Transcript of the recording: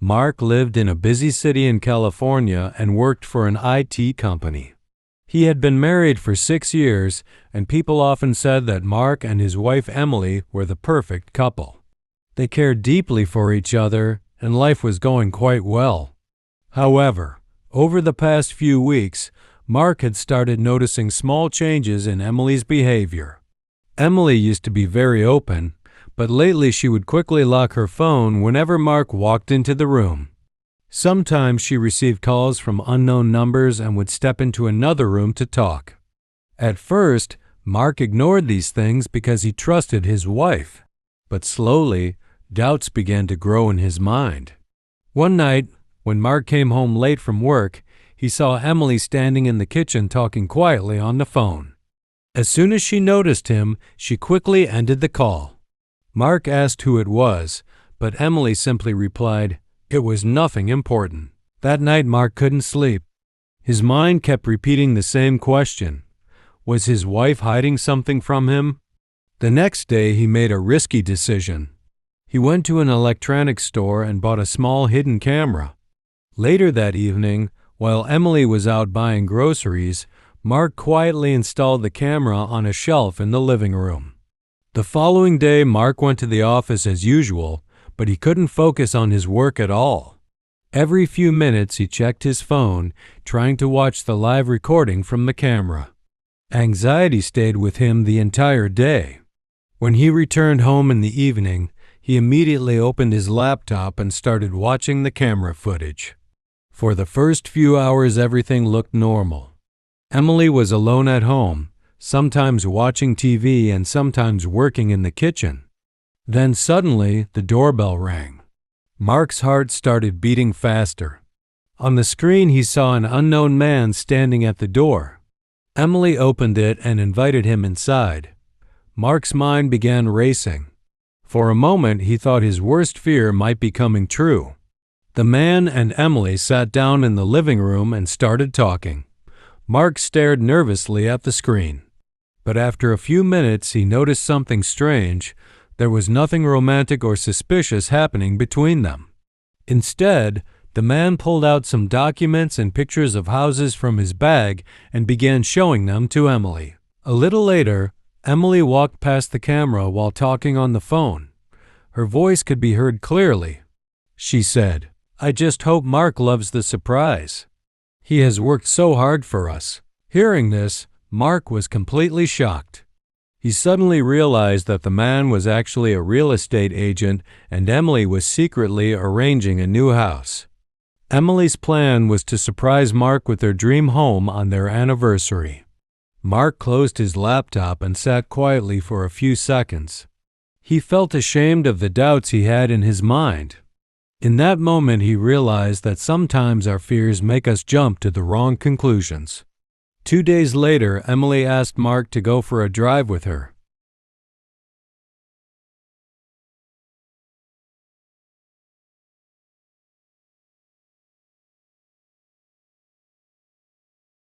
Mark lived in a busy city in California and worked for an IT company. He had been married for 6 years, and people often said that Mark and his wife Emily were the perfect couple. They cared deeply for each other, and life was going quite well. However, over the past few weeks, Mark had started noticing small changes in Emily's behavior. Emily used to be very open, but lately she would quickly lock her phone whenever Mark walked into the room. Sometimes she received calls from unknown numbers and would step into another room to talk. At first, Mark ignored these things because he trusted his wife, but slowly, doubts began to grow in his mind. One night, when Mark came home late from work, he saw Emily standing in the kitchen talking quietly on the phone. As soon as she noticed him, she quickly ended the call. Mark asked who it was, but Emily simply replied, "It was nothing important." That night, Mark couldn't sleep. His mind kept repeating the same question. Was his wife hiding something from him? The next day, he made a risky decision. He went to an electronics store and bought a small hidden camera. Later that evening, while Emily was out buying groceries, Mark quietly installed the camera on a shelf in the living room. The following day, Mark went to the office as usual, but he couldn't focus on his work at all. Every few minutes, he checked his phone, trying to watch the live recording from the camera. Anxiety stayed with him the entire day. When he returned home in the evening, he immediately opened his laptop and started watching the camera footage. For the first few hours, everything looked normal. Emily was alone at home, sometimes watching TV and sometimes working in the kitchen. Then suddenly, the doorbell rang. Mark's heart started beating faster. On the screen, he saw an unknown man standing at the door. Emily opened it and invited him inside. Mark's mind began racing. For a moment, he thought his worst fear might be coming true. The man and Emily sat down in the living room and started talking. Mark stared nervously at the screen. But after a few minutes, he noticed something strange. There was nothing romantic or suspicious happening between them. Instead, the man pulled out some documents and pictures of houses from his bag and began showing them to Emily. A little later, Emily walked past the camera while talking on the phone. Her voice could be heard clearly. She said, "I just hope Mark loves the surprise. He has worked so hard for us." Hearing this, Mark was completely shocked. He suddenly realized that the man was actually a real estate agent and Emily was secretly arranging a new house. Emily's plan was to surprise Mark with their dream home on their anniversary. Mark closed his laptop and sat quietly for a few seconds. He felt ashamed of the doubts he had in his mind. In that moment, he realized that sometimes our fears make us jump to the wrong conclusions. 2 days later, Emily asked Mark to go for a drive with her.